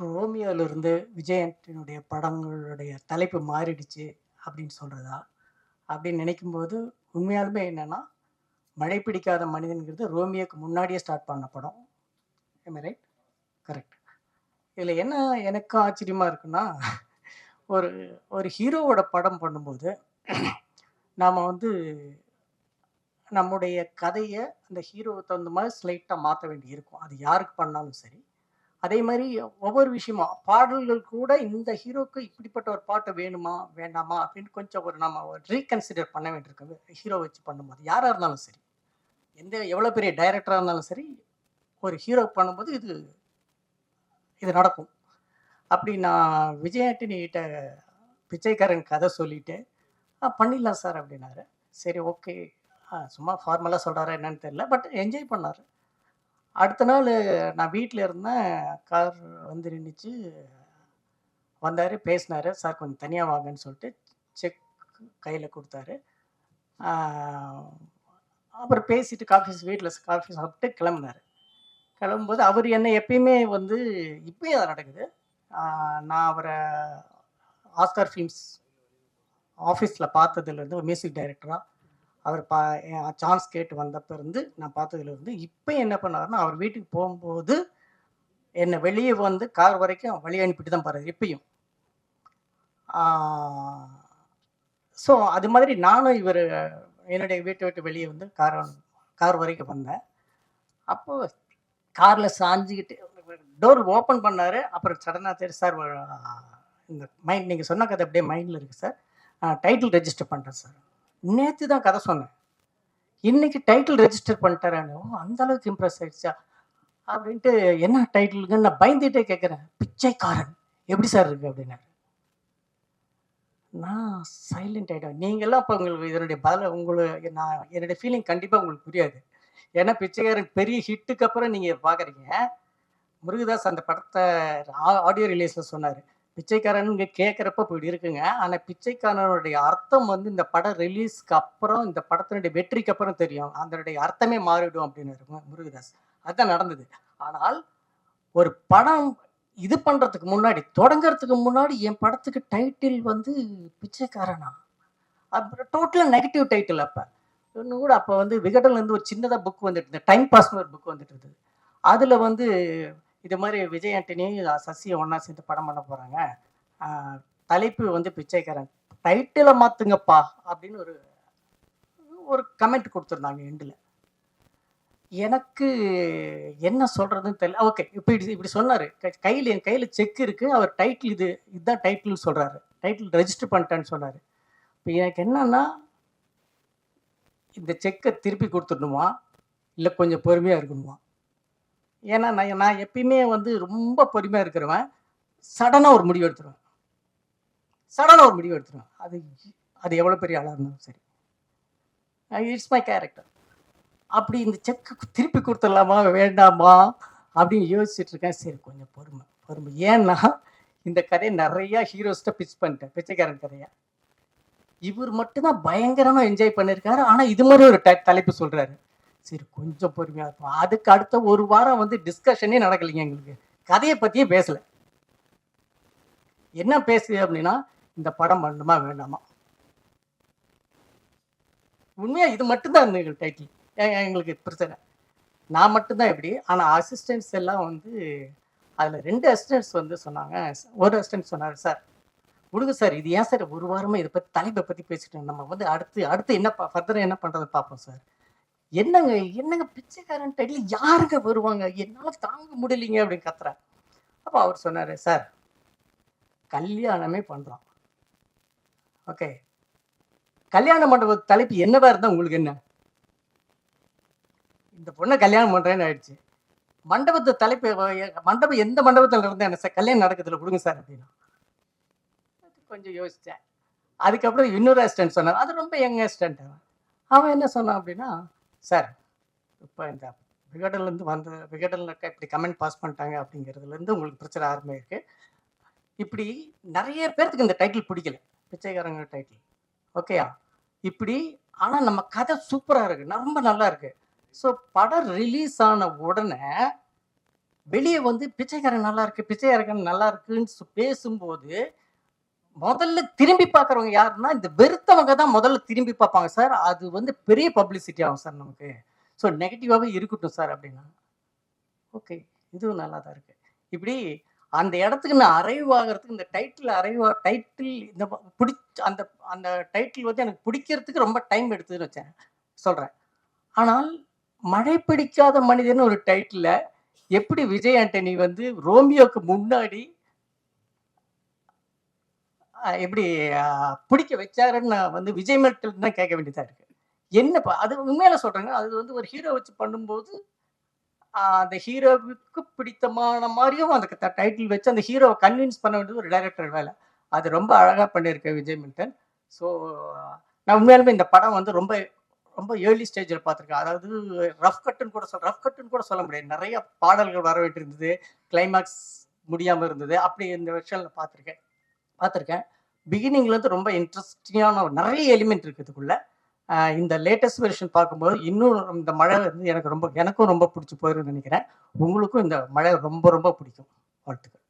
ரோமியோவிலிருந்து விஜயனுடைய படங்களுடைய தலைப்பு மாறிடுச்சு அப்படின்னு சொல்றதா? அப்படின்னு நினைக்கும்போது, உண்மையாலுமே என்னன்னா, மழை பிடிக்காத மனிதன்ங்கிறது ரோமியோக்கு முன்னாடியே ஸ்டார்ட் பண்ண படம். ஆம் ஐ ரைட்? கரெக்ட். இதுல என்ன எனக்கு ஆச்சரியமா இருக்குன்னா, ஒரு ஒரு ஹீரோவோட படம் பண்ணும்போது, நாம வந்து நம்முடைய கதைய அந்த ஹீரோவுக்கு தகுந்த மாரி ஸ்லைட்டா மாத்த வேண்டியிருக்கும். அது யாருக்கு பண்ணாலும் சரி. அதே மாரி ஒவ்வொரு விஷயமா, பாடல்கள் கூட இந்த ஹீரோக்கு இப்படிப்பட்ட ஒரு பாட்டு வேணுமா? வேண்டாமா? அப்படின்னு கொஞ்சம் நம்ம ஒரு ரீகன்சிடர் பண்ண வேண்டியிருக்கு. ஹீரோ வச்சு பண்ணும்போது. யாரா இருந்தாலும் சரி. எவ்வளோ பெரிய டைரக்டரா இருந்தாலும் சரி, ஒரு ஹீரோ பண்ணும்போது இது இது நடக்கும். அப்படி நான் விஜய் ஆண்டனிகிட்ட பிச்சைக்காரன் கதை சொல்லிட்டு, பண்ணிடலாம் சார்" அப்படின்னாரு. சரி ஓகே. சும்மா ஃபார்மலா சொல்றாரா என்னன்னு தெரியல. பட் என்ஜாய் பண்ணாரு. அடுத்த நாளு நான் வீட்ல இருந்தேன். கார் வந்து நின்னுச்சு. வந்தாரு, பேசினாரு. "சார் கொஞ்சம் தனியா வாங்கன்னு" சொல்லிட்டு செக் கையில குடுத்தாரு. ஆ அப்புறம் பேசிட்டு வீட்ல காஃபி சாப்பிட்டு கிளம்புனாரு. கிளம்பும்போது அவரு என்ன எப்பயுமே வந்து இப்பயும் அது நடக்குது. ஆ நான் அவர ஆஸ்கார் ஃபிலிம்ஸ் ஆஃபீஸ்ல பார்த்ததுலேருந்து ஒரு மியூசிக் டைரக்டரா, அவர் சான்ஸ் கேட்டு வந்தப்ப இருந்து நான் பார்த்ததுலேருந்து, இப்பயும் என்ன பண்ணாருன்னா, அவர் வீட்டுக்கு போம்போது என்ன வெளிய வந்து கார் வரைக்கும் வழி அனுப்பிட்டு தான் போறாரு இப்பயும். ஆ ஸோ அது மாதிரி நானும் என்னுடைய வீட்ட விட்டு வெளிய வந்து கார் வரைக்கும் வந்தேன். அப்போ கார்ல சாஞ்சுகிட்டு டோர் ஓப்பன் பண்ணாரு. அப்புறம் சடனா சரி சார் இந்த நீங்க சொன்ன கதை அப்படியே மைண்ட்ல இருக்கு சார். டைட்டில் ரெஜிஸ்டர் பண்ணிட்டேன் சார். நேத்து தான் கதை சொன்னேன். இன்னைக்கு டைட்டில் ரெஜிஸ்டர் பண்ணிட்டாரான்னு. ஓ! அந்த அளவுக்கு இம்ப்ரெஸ் ஆயிடுச்சா? அப்படின்ட்டு என்ன டைட்டில்ன்னு நான் பயந்துட்டே கேட்கிறேன். பிச்சைக்காரன். எப்படி சார் இருக்கு? அப்படின்னாரு. நான் சைலண்ட் ஆயிட்டேன். நீங்கலாம் அப்ப உங்களுக்கு இதனுடைய நான் என்னுடைய ஃபீலிங் கண்டிப்பா உங்களுக்கு புரியாது. ஏன்னா பிச்சைக்காரன் பெரிய ஹிட்டுக்கு அப்புறம் நீங்க பார்க்குறீங்க. முருகதாஸ் அந்த படத்த ஆடியோ ரிலீஸ்ல சொன்னாரு. பிச்சைக்காரன் இங்க கேட்கிறப்ப இப்படி இருக்குங்க. ஆனா பிச்சைக்காரனுடைய அர்த்தம் வந்து இந்த படம் ரிலீஸ்க்கு அப்புறம், இந்த படத்தினுடைய வெற்றிக்கு அப்புறம் தெரியும். அதனுடைய அர்த்தமே மாறிடும் அப்படின்னாரு முருகதாஸ். அதுதான் நடந்தது. ஆனால் ஒரு படம் இது பண்றதுக்கு முன்னாடி, தொடங்கறதுக்கு முன்னாடி என் படத்துக்கு டைட்டில் வந்து பிச்சைக்காரனா? அப்புறம் டோட்டலா நெகட்டிவ் டைட்டில் அப்ப. இன்னும் கூட அப்ப வந்து விகடன்லேருந்து ஒரு சின்னதா புக் வந்துட்டு இருந்தது. டைம் பாஸ்ன்னு ஒரு புக் வந்துட்டு இருந்தது. அதுல வந்து இது மாரி விஜய் ஆண்டனி, சசியும் ஒண்ணா சேர்ந்து படம் பண்ண போறாங்க. ஆ தலைப்பு வந்து பிச்சைக்காரன். டைட்டில மாத்துங்கப்பா! அப்படின்னு ஒரு ஒரு கமெண்ட் குடுத்துருந்தாங்க எண்டுல. எனக்கு என்ன சொல்றதுன்னு தெரியல. ஓகே. இப்படி சொன்னாரு. என் கையில செக் இருக்கு. அவர் டைட்டில் இதுதான் டைட்டில்ன்னு சொல்றாரு. டைட்டில் ரெஜிஸ்டர் பண்ணிட்டேன்னு சொன்னாரு. இப்ப எனக்கு என்னன்னா, இந்த செக்க திருப்பி குடுத்துடணுமா? இல்ல கொஞ்சம் பொறுமையா இருக்கணுமா? ஏன்னா நான் நான் எப்பயுமே வந்து ரொம்ப பொறுமையா இருக்கிறவன். சடனா ஒரு முடிவு எடுத்துருவேன். அது அது எவ்வளவு பெரிய ஆளா இருந்தாலும் சரி. It's my character. அப்படி இந்த செக்க திருப்பி குடுத்துடலாமா? வேண்டாமா? அப்படின்னு யோசிச்சுட்டு இருக்கேன். சரி கொஞ்சம் பொறுமை. ஏன்னா, இந்த கதைய நெறைய ஹீரோஸ்ட்ட பிட்ச் பண்ணிட்டேன். பிச்சைக்காரன் கதைய. இவர் மட்டும் தான் பயங்கரமா என்ஜாய் பண்ணியிருக்காரு. ஆனா, இது மாரி ஒரு தலைப்பு சொல்றாரு. சரி கொஞ்சம் பொறுமையா இருப்போம். அதுக்கு அடுத்த 1 வாரம் வந்து டிஸ்கஷனே நடக்கலைங்க எங்களுக்கு. கதைய பத்தியே பேசல. என்ன பேசுது அப்படின்னா, இந்த படம் பண்ணணுமா? வேண்டாமா? உண்மையா இது மட்டும் தான் இருந்தது டைட்டில். எங்களுக்கு பிரச்சனை. நான் மட்டும் தான் இப்படி. ஆனா அசிஸ்டன்ட்ஸ் எல்லாம் வந்து அதுல 2 அசிஸ்டன்ட்ஸ் வந்து சொன்னாங்க. ஒரு அசிஸ்டன்ட் சொன்னாரு, "சார் விடுங்க சார். இது ஏன் சார் 1 வாரமா இத பத்தி தலைப்ப பத்தி பேசிட்டோம். நம்ம வந்து அடுத்து அடுத்து என்ன ஃபர்தரா என்ன பண்றதுன்னு பார்ப்போம் சார்." என்னங்க என்னங்க பிச்சைக்காரன் டைட்டில் யாருங்க வருவாங்க? என்னால தாங்க முடியலைங்க அப்படின்னு கத்துறேன். அப்ப அவர் சொன்னாரு, "சார் கல்யாணமே பண்றோம். ஓகே. கல்யாண மண்டப தலைப்பு என்னவா இருந்தா உங்களுக்கு என்ன? இந்த பொண்ண கல்யாணம் பண்றேன்னு ஆயிடுச்சு. மண்டபத்து தலைப்பு மண்டபம் எந்த மண்டபத்துல நடந்தா என்ன சார்? கல்யாணம் நடக்குதுல்ல விடுங்க சார்" அப்படின்னா. கொஞ்சம் யோசிச்சேன். அதுக்கப்புறம் இன்னொரு அசிஸ்டன்ட் சொன்னாரு. அது ரொம்ப யங் அசிஸ்டன்ட் அவன். அவன் என்ன சொன்னான் அப்படின்னா, "சார் இப்ப இந்த விகடன்ல இப்படி கமெண்ட் பாஸ் பண்ணிட்டாங்க அப்படிங்கிறதுலேருந்து உங்களுக்கு பிரச்சனை ஆரம்பிருக்கு. இப்படி நெறைய பேத்துக்கு இந்த டைட்டில் பிடிக்கல. பிச்சைக்காரங்க டைட்டில். ஓகேயா? இப்படி ஆனா நம்ம கதை சூப்பரா இருக்கு. ரொம்ப நல்லா இருக்கு. ஸோ படம் ரிலீஸ் ஆன உடனே வெளிய வந்து பிச்சைக்காரன் நல்லா இருக்கு, பிச்சைக்காரன் நல்லா இருக்குன்னு பேசும்போது, முதல்ல திரும்பி பார்க்குறவங்க யாருன்னா, இந்த வெறுத்தவங்க தான் முதல்ல திரும்பி பார்ப்பாங்க சார். அது வந்து பெரிய பப்ளிசிட்டி ஆகும் சார் நமக்கு. ஸோ நெகட்டிவாவே இருக்கட்டும் சார் அப்டின்னா. ஓகே. இதுவும் நல்லா தான் இருக்கு. இப்படி அந்த இடத்துக்கு நான் அரைவ் ஆகுறதுக்கு இந்த டைட்டில் இந்த அந்த அந்த டைட்டில் வந்து எனக்கு பிடிக்கிறதுக்கு ரொம்ப டைம் எடுத்ததுன்னு சொல்றேன். ஆனால் மழை பிடிக்காத மனிதன்னு ஒரு டைட்டில எப்படி விஜய் ஆண்டனி வந்து ரோமியோக்கு முன்னாடி எப்படி பிடிக்க வச்சாருன்னு நான் வந்து விஜய் மேட்ட தான் கேட்க வேண்டியதா இருக்கு. என்னப்பா அது உண்மையில சொல்றேங்க. அது வந்து ஒரு ஹீரோ வச்சு பண்ணும்போது அந்த ஹீரோவுக்கு பிடித்தமான மாரியும் அந்த டைட்டில் வச்சு அந்த ஹீரோவ கன்வின்ஸ் பண்ண வேண்டியது ஒரு டைரக்டர் வேல. அது ரொம்ப அழகா பண்ணியிருக்கு விஜய் மில்டன். ஸோ நான் உண்மையாலுமே இந்த படம் வந்து ரொம்ப ரொம்ப ஏர்லி ஸ்டேஜ்ல பார்த்துருக்கேன். அதாவது ரஃப் கட்டுன்னு கூட சொல்ல முடியாது. நெறைய பாடல்கள் வர வேண்டியிருந்தது. கிளைமாக்ஸ் முடியாம இருந்தது. அப்படி இந்த வெர்ஷன்ல பார்த்துருக்கேன். பிகினிங்ல இருந்து ரொம்ப இன்ட்ரஸ்டிங்கான நெறைய எலிமெண்ட் இருக்கு இதுக்குள்ள. இந்த லேட்டஸ்ட் வெர்ஷன் பார்க்கும்போது இன்னும் இந்த மழை வந்து எனக்கும் ரொம்ப பிடிச்சு போயிரும்னு நினைக்கிறேன். உங்களுக்கும் இந்த மழை ரொம்ப ரொம்ப பிடிக்கும். வாழ்த்துக்கள்.